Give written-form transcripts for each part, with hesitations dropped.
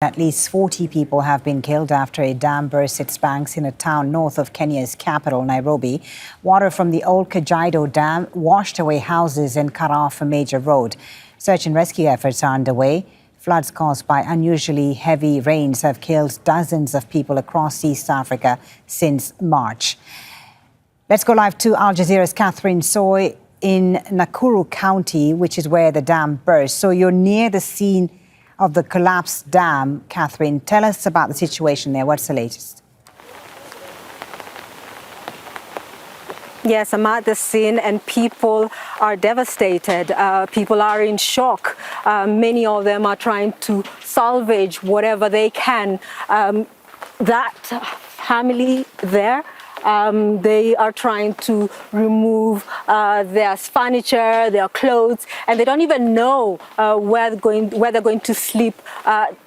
At least 40 people have been killed after a dam burst its banks in a town north of Kenya's capital, Nairobi. Water from the Old Kajiabo Dam washed away houses and cut off a major road. Search and rescue efforts are underway. Floods caused by unusually heavy rains have killed dozens of people across East Africa since March. Let's go live to Al Jazeera's Catherine Soy in Nakuru County, which is where the dam burst. So you're near the scene of the collapsed dam. Catherine, tell us about the situation there. What's the latest? Yes, I'm at the scene and people are devastated. People are in shock. Many of them are trying to salvage whatever they can. That family there, they are trying to remove their furniture, their clothes, and they don't even know where they're going to sleep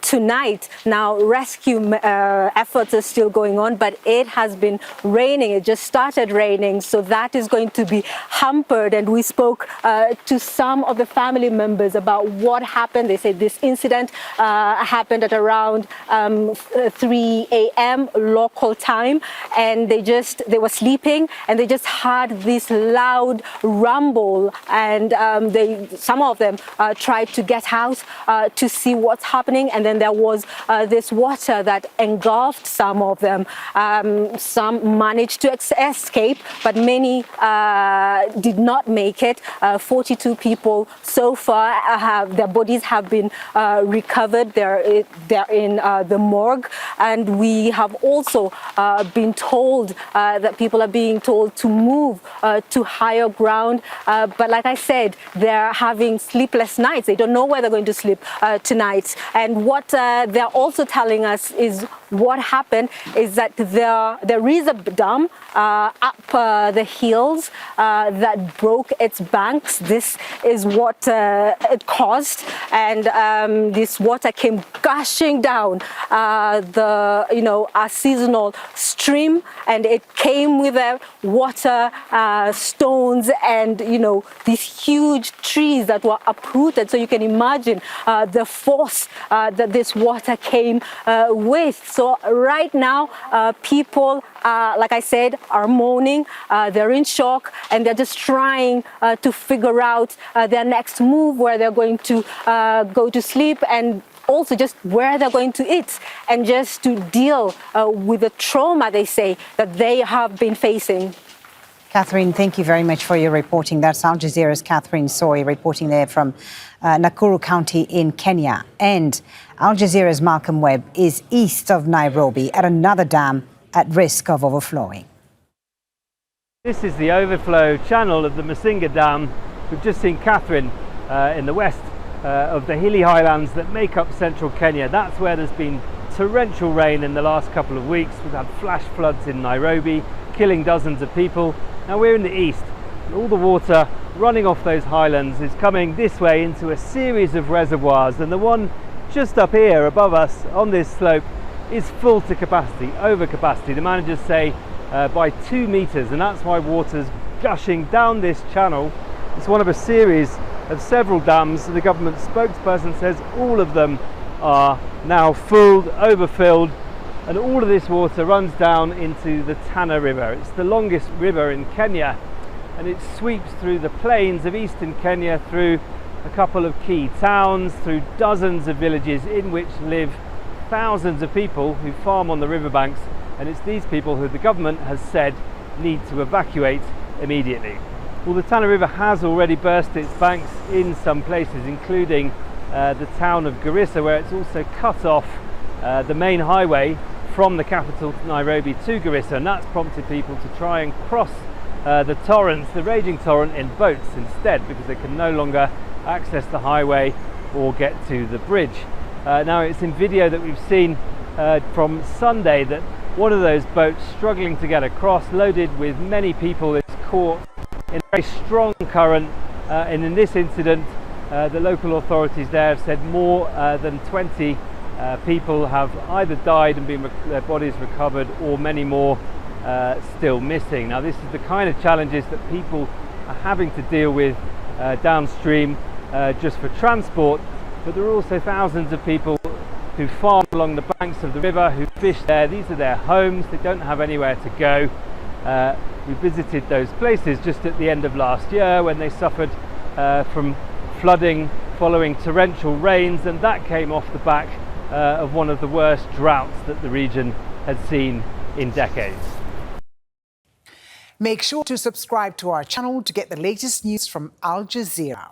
tonight. Now, rescue efforts are still going on, but it has been raining. It just started raining, so that is going to be hampered. And we spoke to some of the family members about what happened. They said this incident happened at around 3 a.m. local time, and they were sleeping and they just heard this loud rumble, and some of them tried to get out to see what's happening, and then there was this water that engulfed some of them. Some managed to escape, but many did not make it. 42 people so far their bodies have been recovered. They're in the morgue, and we have also been told that people are being told to move to higher ground. But like I said, they're having sleepless nights. They don't know where they're going to sleep tonight. And what they're also telling us is what happened is that there is a dam up the hills that broke its banks. This is what it caused, and this water came gushing down a seasonal stream, and it came with water, stones, and these huge trees that were uprooted. So you can imagine the force that this water came with. So right now, people, like I said, are mourning. They're in shock, and they're just trying to figure out their next move, where they're going to go to sleep, and also just where they're going to eat, and just to deal with the trauma, they say, that they have been facing. Catherine, thank you very much for your reporting. That's Al Jazeera's Catherine Soy reporting there from Nakuru County in Kenya. And Al Jazeera's Malcolm Webb is east of Nairobi at another dam at risk of overflowing. This is the overflow channel of the Masinga Dam. We've just seen Catherine in the west of the hilly highlands that make up central Kenya. That's where there's been torrential rain in the last couple of weeks. We've had flash floods in Nairobi, killing dozens of people. Now we're in the east, and all the water running off those highlands is coming this way into a series of reservoirs, and the one just up here above us on this slope is full to capacity, over capacity. The managers say by 2 meters, and that's why water's gushing down this channel. It's one of a series of several dams. The government spokesperson says all of them are now full, overfilled, and all of this water runs down into the Tana River. It's the longest river in Kenya, and it sweeps through the plains of eastern Kenya, through a couple of key towns, through dozens of villages in which live thousands of people who farm on the riverbanks, and it's these people who the government has said need to evacuate immediately. Well, the Tana River has already burst its banks in some places, including the town of Garissa, where it's also cut off the main highway from the capital Nairobi to Garissa, and that's prompted people to try and cross the torrents, the raging torrent, in boats instead, because they can no longer access the highway or get to the bridge. Now it's in video that we've seen from Sunday that one of those boats struggling to get across, loaded with many people, is caught in a very strong current, and in this incident the local authorities there have said more than 20 people have either died and been their bodies recovered, or many more still missing. Now this is the kind of challenges that people are having to deal with downstream just for transport, but there are also thousands of people who farm along the banks of the river, who fish there. These are their homes. They don't have anywhere to go. We visited those places just at the end of last year when they suffered from flooding following torrential rains, and that came off the back of one of the worst droughts that the region had seen in decades. Make sure to subscribe to our channel to get the latest news from Al Jazeera.